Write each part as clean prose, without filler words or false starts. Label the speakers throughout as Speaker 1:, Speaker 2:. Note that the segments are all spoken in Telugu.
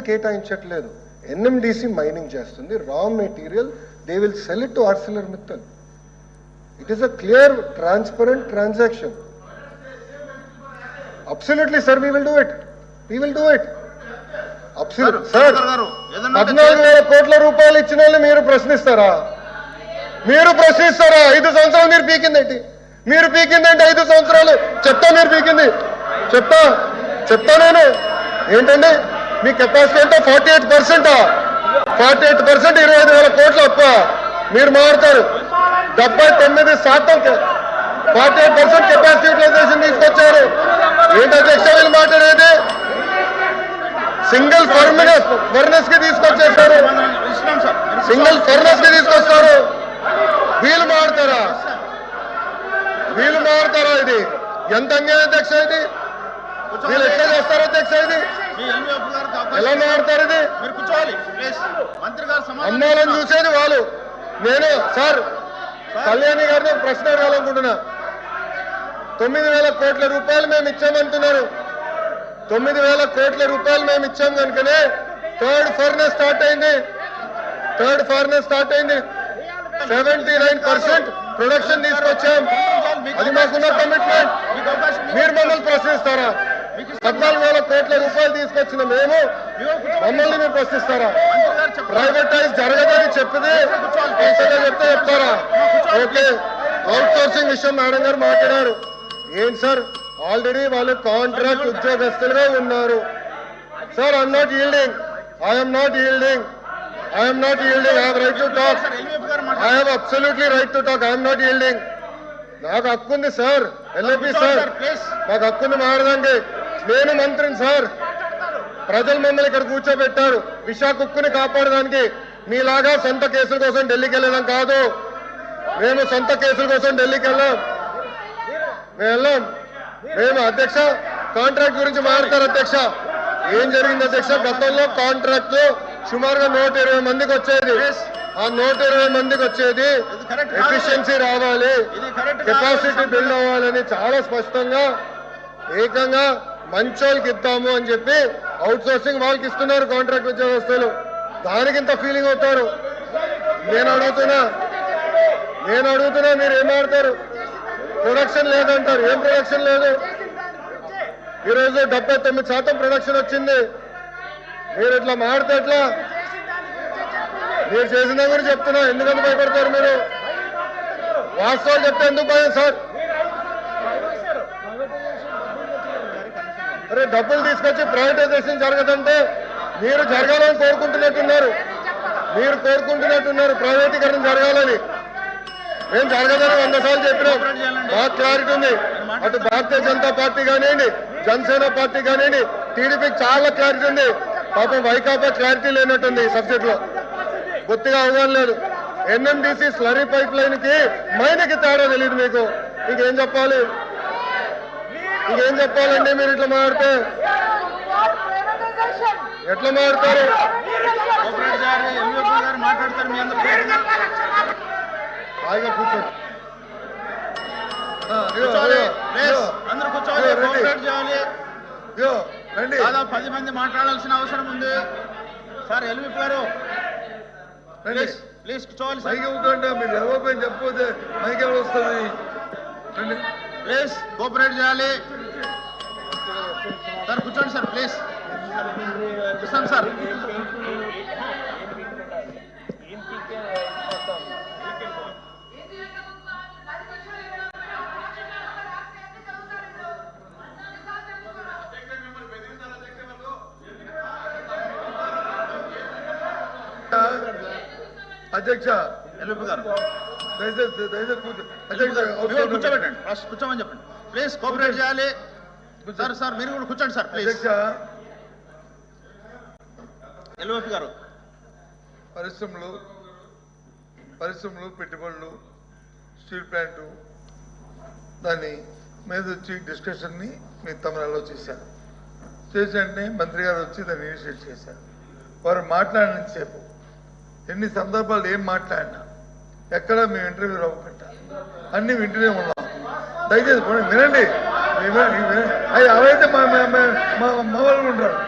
Speaker 1: కేటాయించట్లేదు. ఎన్ఎండిసి మైనింగ్ చేస్తుంది, raw material they will sell it to ArcelorMittal. It is a clear transparent transaction. Absolutely sir, we will do it, we will do it. Sir 14,000 కోట్ల రూపాయలు ఇచ్చిన వాళ్ళు మీరు ప్రశ్నిస్తారా? మీరు ప్రశ్నిస్తారా? 5 సంవత్సరాలు మీరు పీకిందేంటి? మీరు పీకిందేంటి 5 సంవత్సరాలు? చెప్తా, మీరు పీకింది చెప్తా నేను ఏంటండి. మీ కెపాసిటీ అంటే 48%, 25,000 కోట్ల అప్ప మీరు మారుతారు. 79% 48% కెపాసిటీ యూటిలైజేషన్ తీసుకొచ్చారు. ఏంటి అధ్యక్ష వీళ్ళు మాట్లాడేది? సింగిల్ ఫర్నెస్ కి తీసుకొచ్చేస్తారు, సింగిల్ ఫర్నెస్ కి తీసుకొస్తారు. వీళ్ళు మారుతారా? ఇది ఎంత అన్యాయం అధ్యక్ష? ఇది వీళ్ళు ఎట్లా చేస్తారో అధ్యక్ష? ఇది ఎలా మారుతారు? ఇది అమ్మాలని చూసేది వాళ్ళు. నేను సార్ కళ్యాణి గారిని ఒక ప్రశ్న అడగాలనుకుంటున్నా. 9,000 కోట్ల రూపాయలు మేము ఇచ్చామంటున్నారు. 9,000 కోట్ల రూపాయలు మేము ఇచ్చాం కనుకనే థర్డ్ ఫర్నెస్ స్టార్ట్ అయింది. 79% ప్రొడక్షన్ తీసుకొచ్చాం. అది మాకున్న కమిట్మెంట్. మీరు మమ్మల్ని ప్రశ్నిస్తారా? 14,000 కోట్ల రూపాయలు తీసుకొచ్చిన మేము మమ్మల్ని మీరు ప్రశ్నిస్తారా? ప్రైవేటైజ్ జరగదని చెప్తే చెప్తారా? ఓకే, అవుట్ సోర్సింగ్ విషయం మేడం గారు మాట్లాడారు. ఏంటి సార్, ఆల్రెడీ వాళ్ళు కాంట్రాక్ట్ ఉద్యోగస్తులుగా ఉన్నారు. Sir I'm not yielding, I have right to talk. I have absolutely right to talk. I am not yielding. నాకు హక్కు ఉంది సార్, ఎల్ఏపీ సార్, నాకు హక్కుంది మారదండి. నేను మంత్రిని సార్. ప్రజలు మమ్మల్ని ఇక్కడ కూర్చోబెట్టారు విశాఖ ఉక్కుని కాపాడడానికి. మీలాగా సొంత కేసుల కోసం ఢిల్లీకి వెళ్ళడం కాదు. మేము సొంత కేసుల కోసం ఢిల్లీకి వెళ్ళాం. మేము అధ్యక్ష కాంట్రాక్ట్ గురించి మాట్లాడతారు అధ్యక్ష. ఏం జరిగింది అధ్యక్ష? గతంలో కాంట్రాక్ట్ సుమారుగా 120 మందికి వచ్చేది. ఆ 120 మందికి వచ్చేది ఎఫిషియన్సీ రావాలి, కెపాసిటీ బిల్డ్ అవ్వాలని చాలా స్పష్టంగా ఏకంగా మంచోళ్ళకి ఇద్దాము అని చెప్పి అవుట్ సోర్సింగ్ వాళ్ళకి ఇస్తున్నారు కాంట్రాక్ట్ ఉద్యోగస్తులు. దానికింత ఫీలింగ్ అవుతారు. నేను అడుగుతున్నా మీరు ఏం ఆడతారు? ప్రొడక్షన్ లేదంటారు. ఏం ప్రొడక్షన్ లేదు? ఈరోజు 79% ప్రొడక్షన్ వచ్చింది. మీరు ఇట్లా మాడితే ఎట్లా? మీరు చేసిన గురించి చెప్తున్నా, ఎందుకంత భయపడతారు మీరు? వాస్తవాలు చెప్తే ఎందుకు భయం సార్? అరే డబ్బులు తీసుకొచ్చి ప్రైవేటైజేషన్ జరగదంటే మీరు జరగాలని కోరుకుంటున్నట్టున్నారు. ప్రైవేటీకరణ జరగాలని. ఏం జరగదని 100 సార్లు చెప్పినాం. బాగా క్లారిటీ ఉంది. అటు భారతీయ జనతా పార్టీ కానివ్వండి, జనసేన పార్టీ కానివ్వండి, టీడీపీకి చాలా క్లారిటీ ఉంది. పాపం వైకాపా క్లారిటీ లేనట్టుంది. ఈ సబ్జెక్ట్ లో బొత్తిగా అవగాహన లేదు. ఎన్ఎండిసి స్లరీ పైప్ లైన్ కి మైన్కి తేడా తెలియదు మీకు. ఇంకేం చెప్పాలండి? మీరు ఇట్లా మాట్లాడితే ఎట్లా మాట్లాడతారు? హాయిగా కూర్చోండి.
Speaker 2: దాదాపు 10 మంది మాట్లాడాల్సిన అవసరం ఉంది. సార్ ఎల్వి గారు ప్లీజ్ కూర్చోవాలి.
Speaker 3: మైకి ఇవ్వకండి, మీరు ఎవరిపై చెప్పకపోతే మైకి వస్తుంది.
Speaker 2: ప్లీజ్ కోఆపరేట్ చేయాలి. సార్ కూర్చోండి సార్, ప్లీజ్ కూర్చోండి సార్.
Speaker 3: అధ్యక్ష
Speaker 2: ఎల్వి గారు
Speaker 3: దయచేసి
Speaker 2: కూర్చోబెట్టండి, ఫస్ట్ కూర్చోమని చెప్పండి. ప్లీజ్ కోఆపరేట్ చేయాలి. సార్ మీరు కూడా కూర్చోండి సార్ ప్లీజ్.
Speaker 3: అధ్యక్ష
Speaker 2: ఎల్వి గారు,
Speaker 3: పరిశ్రమలు పెట్టుబడులు, స్టీల్ ప్లాంటు దాని మీద వచ్చి డిస్కషన్ని మీ తమిళలో చేశారు. చేసి మంత్రి గారు వచ్చి దాన్ని ఇనిషియేట్ చేశారు. వారు మాట్లాడినంతసేపు ఎన్ని సందర్భాలు ఏం మాట్లాడినా ఎక్కడ మేము ఇంటర్వ్యూ అవ్వకుండా అన్ని వింటూనే ఉన్నాం. దయచేసి వినండి. అవైతే మా వాళ్ళు ఉంటారు.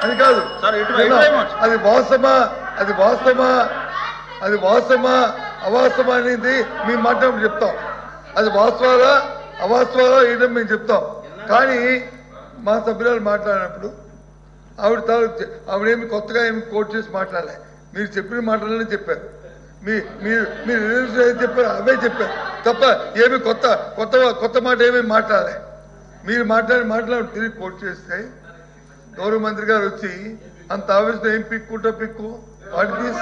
Speaker 3: అది కాదు
Speaker 2: సార్, ఇటు
Speaker 3: విన్నాం.
Speaker 2: వైపు.
Speaker 3: అది వాస్తవమా అది వాస్తవమా అవాస్తవమా అనేది మీ మాట చెప్తాం. అది వాస్తవాలా అవాస్తవాలా ఏంటో మేము చెప్తాం. కానీ మా సభ్యురాలు మాట్లాడినప్పుడు ఆవిడేమి కొత్తగా ఏమి కోట్ చేసి మాట్లాడలే. మీరు చెప్పిన మాటలనే చెప్పారు. మీరు ఏది చెప్పారు అవే చెప్పారు తప్ప ఏమి కొత్త మాట ఏమీ మాట్లాడలే. మీరు మాట్లాడి తిరిగి కోట్ చేస్తే గౌరవ మంత్రి గారు వచ్చి అంత ఆవేశం ఏం పిక్కు వాట్ దిస్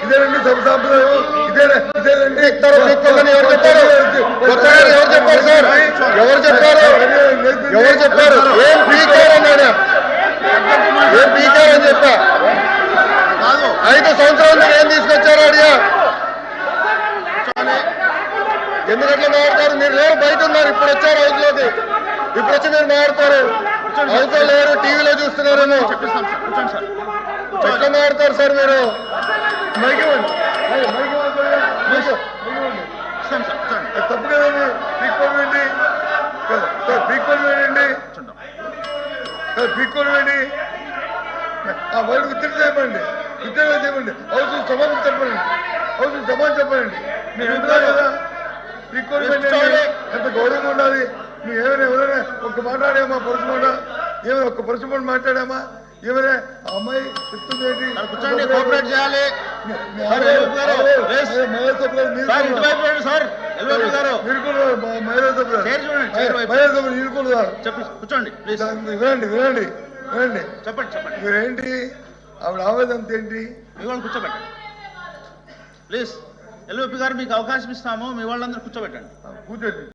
Speaker 3: ఇదేనండి సభ సాంప్రదాయం, ఇదేనండి
Speaker 1: ఎవరు చెప్పారు ఏం పీకారు అన్నాడా? ఏం పీకారు అని చెప్పా?
Speaker 2: కాదు
Speaker 1: 5 సంవత్సరాల నుంచి ఏం తీసుకొచ్చారు అడిగా? ఎందుకట్లా మాట్లాడతారు? మీరు లేరు, బయట ఉన్నారు, ఇప్పుడు వచ్చారు హౌస్లోకి. ఇప్పుడు వచ్చి మీరు మాట్లాడతారు. హౌస్లో లేరు, టీవీలో చూస్తున్నారేమో.
Speaker 2: చెప్పిస్తాం సార్, కూర్చోండి సార్.
Speaker 1: ఎట్లా మాట్లాడతారు సార్ మీరు?
Speaker 2: ఇస్తాం సార్, కూర్చోండి.
Speaker 3: తప్పు కదండి. పీక్కోలు వేయండి ఆ వాళ్ళకి ఉత్తరం చేయమండి హౌస్ సమాధానం చెప్పండి మీరు ఎందుకు కదా పీక్కోలు వేయండి. ఎంత గౌరవంగా ఉండాలి. మేము ఎవరైనా ఒక్క మాట్లాడామా పరుచుకోండా? ఏమైనా ఒక్క పరుచుకోండి మాట్లాడామా? ఏమైనా ఆ అమ్మాయి చెప్తుంది ఏంటి?
Speaker 2: కూర్చోండి, కోఆపరేట్ చేయాలి. సార్, ఎల్వైపు గారు, ప్లీజ్. సార్, ఇటువైపు రండి సార్. ఎల్వైపు గారు,
Speaker 3: మీరు కూడా మహిళా సభ్యులు
Speaker 2: చైర్ చూడండి, చైర్ వైపు.
Speaker 3: మహిళా సభ్యులు మీరు కూడా
Speaker 2: చెప్పి కూర్చోండి ప్లీజ్.
Speaker 3: వినండి
Speaker 2: చెప్పండి.
Speaker 3: మీరేంటి ఆవిడ ఆవేదన ఏంటి?
Speaker 2: మీ వాళ్ళు కూర్చోబెట్టండి ప్లీజ్. ఎల్వైపు గారు మీకు అవకాశం ఇస్తాము, మీ వాళ్ళందరూ కూర్చోబెట్టండి.
Speaker 3: కూర్చోండి.